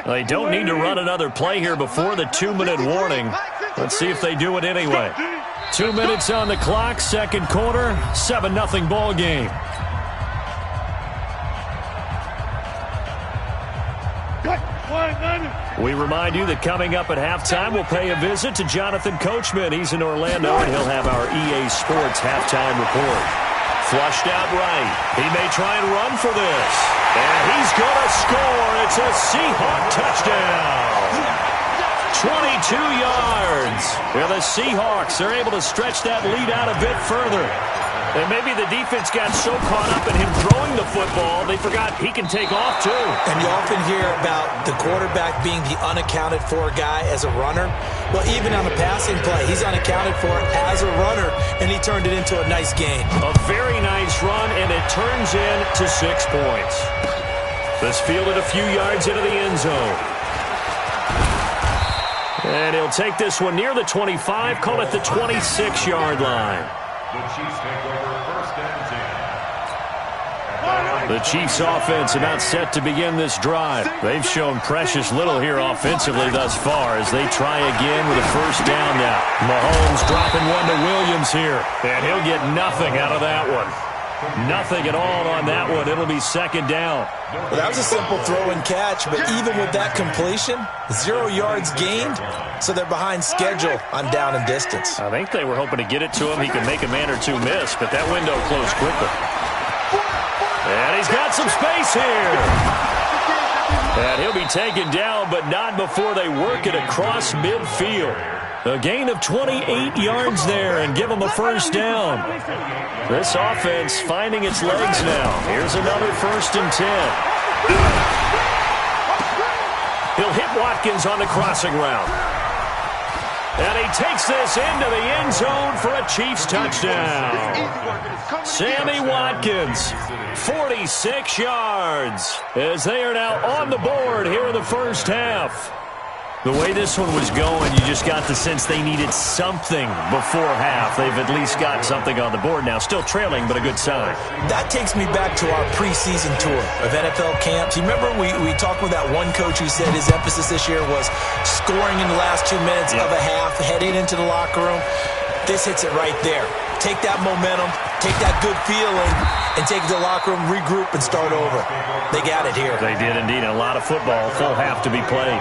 They don't need to run another play here before the 2-minute warning. Let's see if they do it anyway. 2 minutes on the clock, second quarter, 7-0 ball game. We remind you that coming up at halftime, we'll pay a visit to Jonathan Coachman. He's in Orlando, and he'll have our EA Sports halftime report. Flushed out right. He may try and run for this. And he's going to score. It's a Seahawk touchdown. 22 yards. Yeah, the Seahawks are able to stretch that lead out a bit further. And maybe the defense got so caught up in him throwing the football, they forgot he can take off too. And you often hear about the quarterback being the unaccounted for guy as a runner. Well, even on the passing play, he's unaccounted for as a runner, and he turned it into a nice gain. A very nice run, and it turns into 6 points. This fielded a few yards into the end zone. And he'll take this one near the 25, call it the 26-yard line. The Chiefs take over first and 10. The Chiefs offense about set to begin this drive. They've shown precious little here offensively thus far as they try again with a first down now. Mahomes dropping one to Williams here, and he'll get nothing out of that one. Nothing at all on that one. It'll be second down. Well, that was a simple throw and catch, but even with that completion, 0 yards gained, so they're behind schedule on down and distance. I think they were hoping to get it to him. He could make a man or two miss, but that window closed quickly. And he's got some space here. And he'll be taken down, but not before they work it across midfield. A gain of 28 yards there and give him a first down. This offense finding its legs now. Here's another first and 10. He'll hit Watkins on the crossing route. And he takes this into the end zone for a Chiefs touchdown. Sammy Watkins, 46 yards, as they are now on the board here in the first half. The way this one was going, you just got the sense they needed something before half. They've at least got something on the board now. Still trailing, but a good sign. That takes me back to our preseason tour of NFL camps. You remember we talked with that one coach who said his emphasis this year was scoring in the last 2 minutes of a half, heading into the locker room. This hits it right there. Take that momentum, take that good feeling, and take it to the locker room, regroup, and start over. They got it here. They did indeed. A lot of football, full half to be played.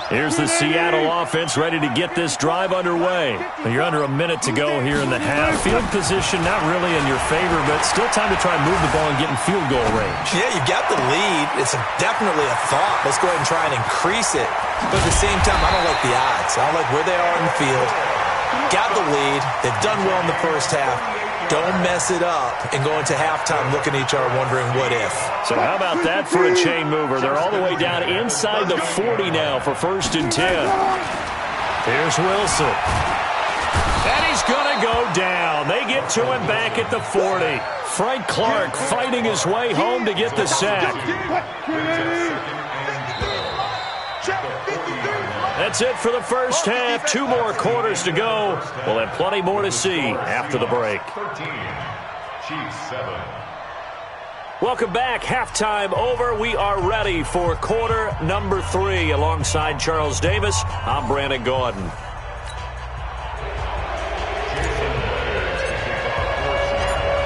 Here's the Seattle offense ready to get this drive underway. You're under a minute to go here in the half. Field position not really in your favor, but still time to try and move the ball and get in field goal range. Yeah, you've got the lead. It's definitely a thought. Let's go ahead and try and increase it. But at the same time, I don't like the odds. I don't like where they are in the field. Got the lead. They've done well in the first half. Don't mess it up and go into halftime looking at each other wondering what if. So how about that for a chain mover? They're all the way down inside the 40 now for first and 10. Here's Wilson. And he's going to go down. They get to him back at the 40. Frank Clark fighting his way home to get the sack. That's it for the first half. 2 more quarters to go. We'll have plenty more to see after the break. 13, Chiefs 7. Welcome back. Halftime over. We are ready for quarter number 3. Alongside Charles Davis, I'm Brandon Gordon.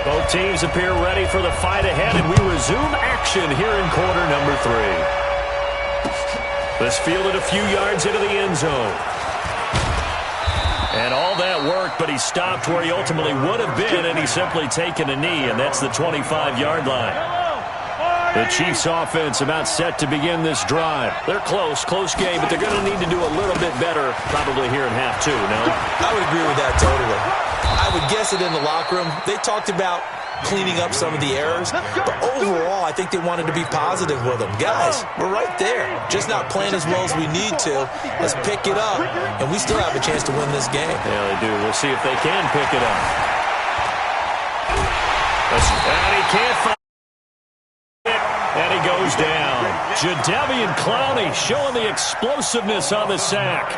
Both teams appear ready for the fight ahead, and we resume action here in quarter number 3. This fielded a few yards into the end zone. And all that worked, but he stopped where he ultimately would have been, and he's simply taken a knee, and that's the 25-yard line. The Chiefs offense about set to begin this drive. They're close game, but they're going to need to do a little bit better probably here in half 2, no? I would agree with that totally. I would guess it in the locker room. They talked about cleaning up some of the errors, but overall I think they wanted to be positive with them. Guys, we're right there, just not playing as well as we need to. Let's pick it up, and we still have a chance to win this game. Yeah, they do. We'll see if they can pick it up. And he can't find it, and he goes down. Jadeveon Clowney showing the explosiveness on the sack.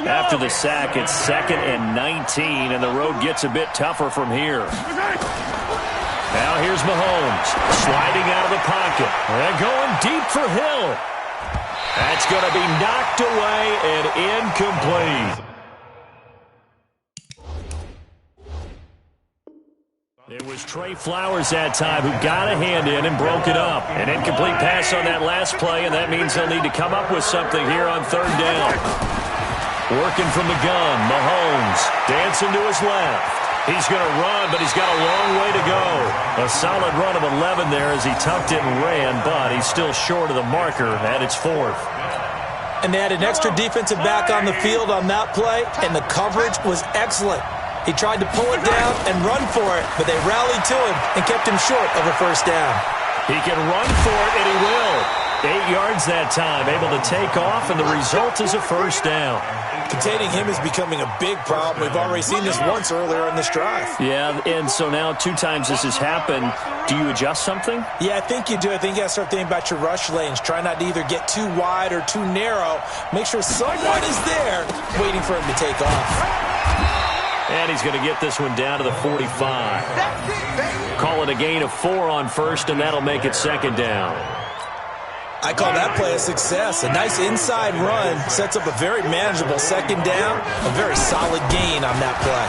After the sack, it's 2nd and 19, and the road gets a bit tougher from here. Now here's Mahomes, sliding out of the pocket. And going deep for Hill. That's going to be knocked away and incomplete. It was Trey Flowers that time who got a hand in and broke it up. An incomplete pass on that last play, and that means they'll need to come up with something here on third down. Working from the gun, Mahomes dancing to his left. He's going to run, but he's got a long way to go. A solid run of 11 there as he tucked it and ran, but he's still short of the marker at its 4th. And they had an extra defensive back on the field on that play, and the coverage was excellent. He tried to pull it down and run for it, but they rallied to him and kept him short of a first down. He can run for it, and he will. 8 yards that time, able to take off, and the result is a first down. Containing him is becoming a big problem. We've already seen this once earlier in this drive. Yeah, and so now 2 times this has happened. Do you adjust something? Yeah, I think you do. I think you got to start thinking about your rush lanes. Try not to either get too wide or too narrow. Make sure someone is there waiting for him to take off. And he's going to get this one down to the 45. Call it a gain of 4 on first, and that'll make it second down. I call that play a success. A nice inside run sets up a very manageable second down. A very solid gain on that play.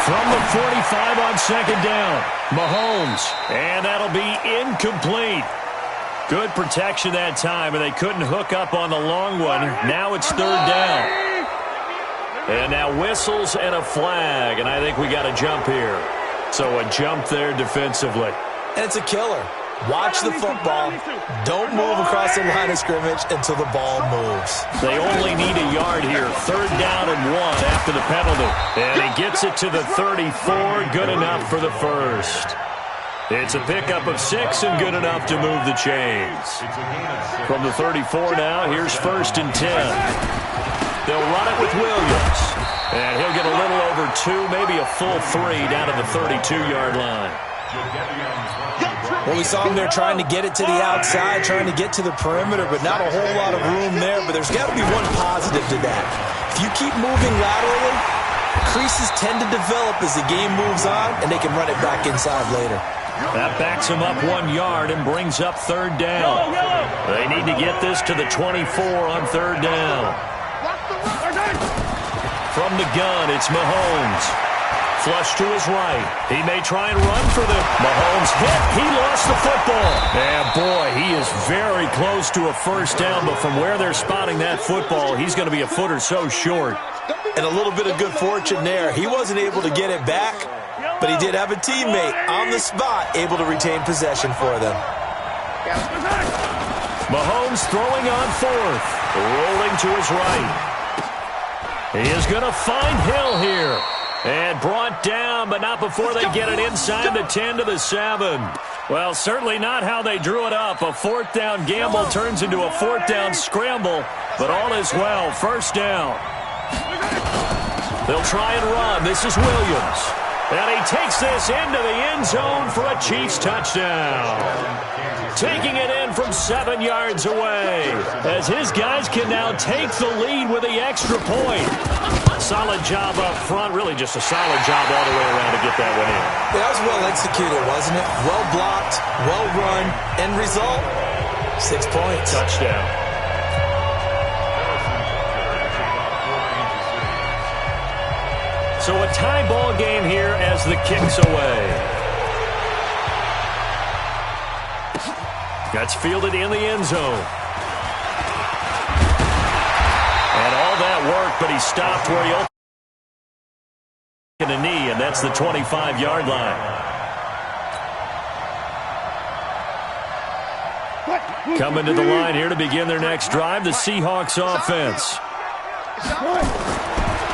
From the 45 on second down, Mahomes. And that'll be incomplete. Good protection that time, and they couldn't hook up on the long one. Now it's third down. And now whistles and a flag, and I think we got a jump here. So a jump there defensively. And it's a killer. Watch the football. Don't move across the line of scrimmage until the ball moves. They only need a yard here. Third down and 1 after the penalty. And he gets it to the 34. Good enough for the first. It's a pickup of 6 and good enough to move the chains. From the 34 now, here's first and 10. They'll run it with Williams. And he'll get a little over 2, maybe a full 3 down to the 32-yard line. Well, we saw him there trying to get it to the outside, trying to get to the perimeter, but not a whole lot of room there. But there's got to be one positive to that. If you keep moving laterally, creases tend to develop as the game moves on, and they can run it back inside later. That backs him up 1 yard and brings up third down. They need to get this to the 24 on third down. From the gun, it's Mahomes. Flush to his right. He may try and run for the Mahomes hit. He lost the football. And boy, he is very close to a first down, but from where they're spotting that football, he's going to be a foot or so short. And a little bit of good fortune there. He wasn't able to get it back, but he did have a teammate on the spot able to retain possession for them. Mahomes throwing on fourth. Rolling to his right. He is going to find Hill here. And brought down, but not before they get it inside the 10 to the 7. Well, certainly not how they drew it up. A fourth down gamble turns into a fourth down scramble, but all is well. First down. They'll try and run. This is Williams. And he takes this into the end zone for a Chiefs touchdown. Taking it in from 7 yards away, as his guys can now take the lead with the extra point. Solid job up front, really just a solid job all the way around to get that one in. That was well executed, wasn't it? Well blocked, well run. End result, 6 points. Touchdown. So a tie ball game here as the kick's away. That's fielded in the end zone. And all that work, but he stopped where he opened a knee, and that's the 25-yard line. Coming to the line here to begin their next drive, the Seahawks offense.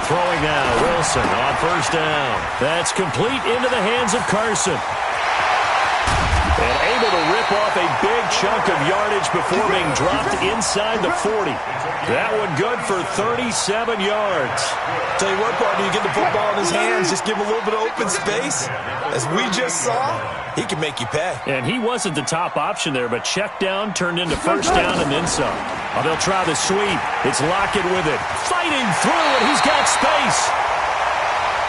Throwing now, Wilson on first down. That's complete into the hands of Carson. And able to rip off a big chunk of yardage before being dropped inside the 40. That one good for 37 yards. Tell you what, partner, you get the football in his hands, just give him a little bit of open space. As we just saw, he can make you pay. And he wasn't the top option there, but check down turned into first down and then some. Oh, they'll try the sweep. It's Lockett with it. Fighting through, and he's got space.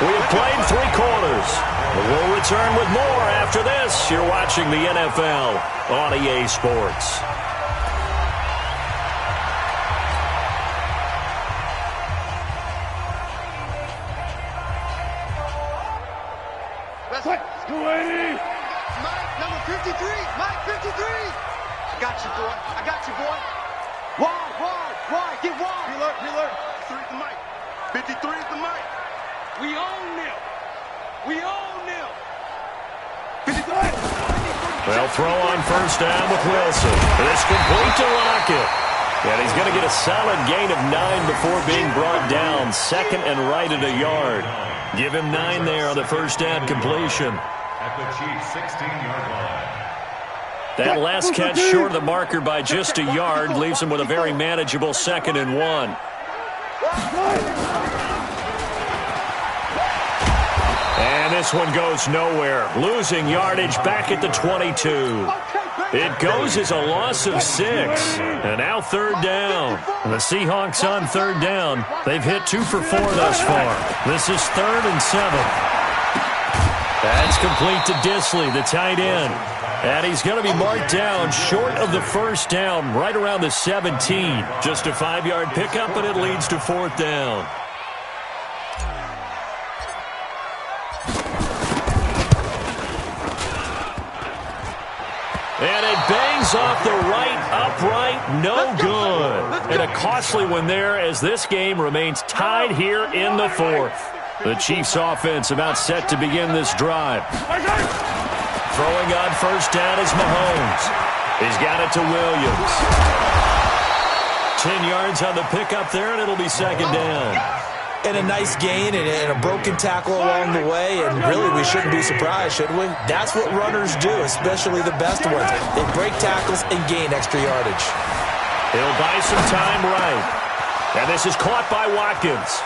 We have played 3 quarters. We'll return with more after this. You're watching the NFL on EA Sports. Mike, number 53. Mike, 53. I got you, boy. I got you, boy. Wide. Get wide. Prealert. 3 is the Mike. 53 is the Mike. We own them. 53. Well, throw on first down with Wilson. It's complete to Lockett. And he's going to get a solid gain of 9 before being brought down. Second and right at a yard. Give him 9 there on the first down completion. At the Chiefs' 16-yard line. That last catch short of the marker by just a yard leaves him with a very manageable 2nd and 1. And this one goes nowhere. Losing yardage back at the 22. It goes as a loss of 6. And now 3rd down. The Seahawks on 3rd down. They've hit 2 for 4 thus far. This is 3rd and 7. That's complete to Disley, the tight end. And he's going to be marked down short of the first down, right around the 17. Just a 5-yard pickup, and it leads to 4th down. And it bangs off the right upright, no good. And a costly one there as this game remains tied here in the 4th. The Chiefs offense about set to begin this drive. Throwing on first down is Mahomes. He's got it to Williams. 10 yards on the pickup there, and it'll be 2nd down. And a nice gain and a broken tackle along the way, and really we shouldn't be surprised, should we? That's what runners do, especially the best ones. They break tackles and gain extra yardage. He'll buy some time right. And this is caught by Watkins.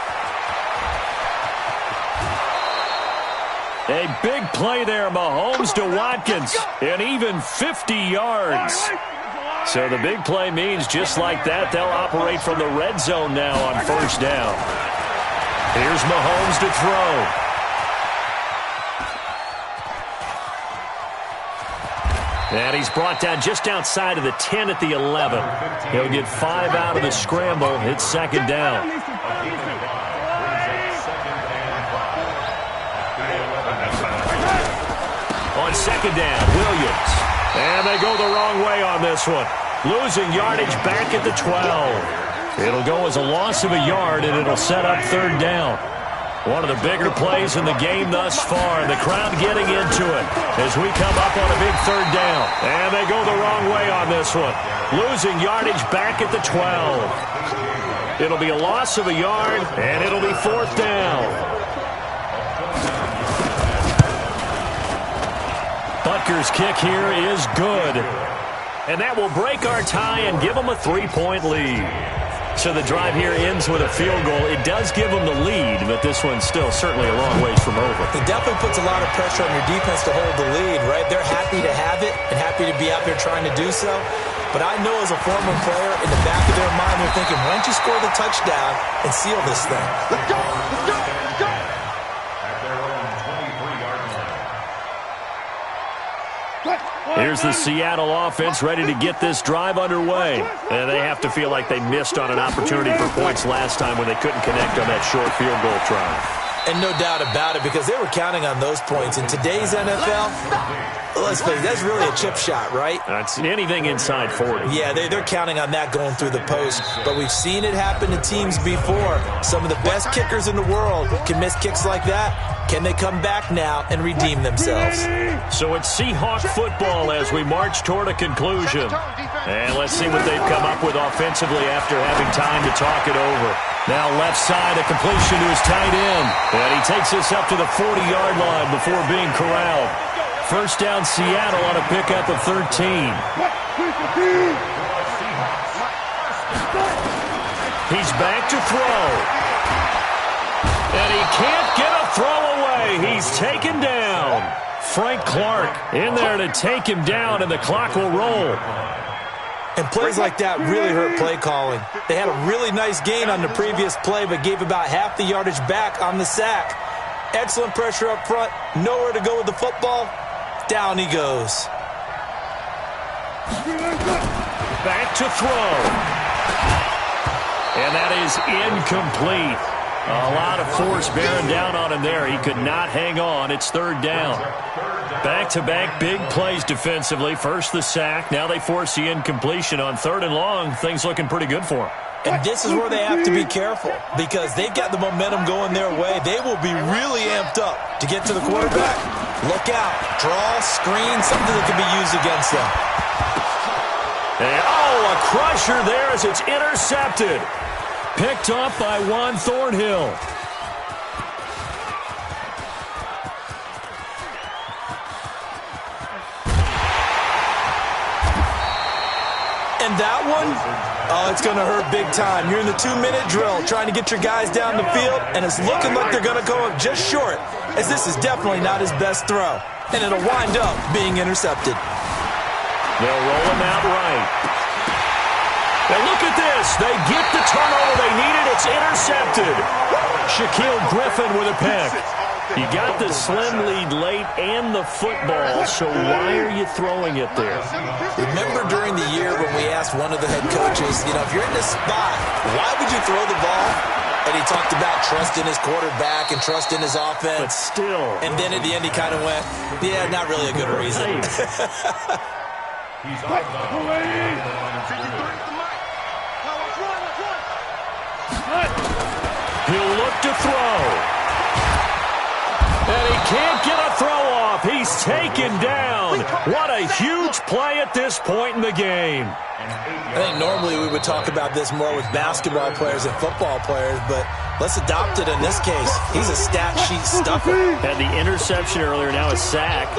A big play there, Mahomes to Watkins, and even 50 yards. So the big play means just like that, they'll operate from the red zone now on first down. Here's Mahomes to throw. And he's brought down just outside of the 10 at the 11. He'll get 5 out of the scramble. It's 2nd down. On 2nd down, Williams. And they go the wrong way on this one. Losing yardage back at the 12. It'll go as a loss of a yard, and it'll set up 3rd down. One of the bigger plays in the game thus far. The crowd getting into it as we come up on a big 3rd down. And they go the wrong way on this one. Losing yardage back at the 12. It'll be a loss of a yard, and it'll be 4th down. Butker's kick here is good. And that will break our tie and give them a 3-point lead. So the drive here ends with a field goal. It does give them the lead, but this one's still certainly a long ways from over. It definitely puts a lot of pressure on your defense to hold the lead, right? They're happy to have it and happy to be out there trying to do so. But I know as a former player, in the back of their mind, they're thinking, why don't you score the touchdown and seal this thing? Let's go. At their own 23-yard line. Here's the Seattle offense ready to get this drive underway. And they have to feel like they missed on an opportunity for points last time when they couldn't connect on that short field goal try. And no doubt about it, because they were counting on those points. In today's NFL, let's face it, that's really a chip shot, right? That's anything inside 40. Yeah, they're counting on that going through the post. But we've seen it happen to teams before. Some of the best kickers in the world can miss kicks like that. Can they come back now and redeem themselves? So it's Seahawk football as we march toward a conclusion. And let's see what they've come up with offensively after having time to talk it over. Now left side, a completion to his tight end. And he takes us up to the 40-yard line before being corralled. First down Seattle on a pickup of 13. He's back to throw. And he can't get a throw away. He's taken down. Frank Clark in there to take him down, and the clock will roll. And plays like that really hurt play calling. They had a really nice gain on the previous play, but gave about half the yardage back on the sack. Excellent pressure up front. Nowhere to go with the football. Down he goes. Back to throw. And that is incomplete. A lot of force bearing down on him there. He could not hang on. It's third down. Back-to-back big plays defensively. First the sack. Now they force the incompletion on third and long. Things looking pretty good for him. And this is where they have to be careful because they've got the momentum going their way. They will be really amped up to get to the quarterback. Look out. Draw, screen, something that can be used against them. And, oh, a crusher there as it's intercepted. Picked off by Juan Thornhill. And that one, oh, it's going to hurt big time. You're in the 2-minute drill trying to get your guys down the field, and it's looking like they're going to go up just short, as this is definitely not his best throw. And it'll wind up being intercepted. They'll roll him out right. And look at this. They get the turnover they needed. It's intercepted. Shaquille Griffin with a pick. You got the slim lead late and the football, so why are you throwing it there? Remember during the year when we asked one of the head coaches, you know, if you're in this spot, why would you throw the ball? And he talked about trust in his quarterback and trust in his offense. But still. And then at the end he kind of went, yeah, not really a good reason. He's on the line. He'll look to throw. And he can't get a throw off. He's taken down. What a huge play at this point in the game. I think normally we would talk about this more with basketball players and football players, but let's adopt it in this case. He's a stat sheet stuffer. Had the interception earlier, now a sack.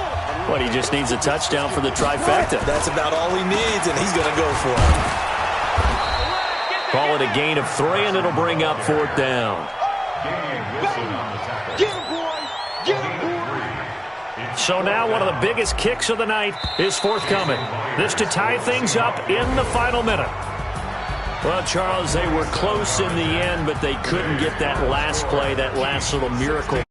But he just needs a touchdown for the trifecta. That's about all he needs, and he's going to go for it. Call it a gain of 3, and it'll bring up fourth down. So now one of the biggest kicks of the night is forthcoming. This to tie things up in the final minute. Well, Charles, they were close in the end, but they couldn't get that last play, that last little miracle.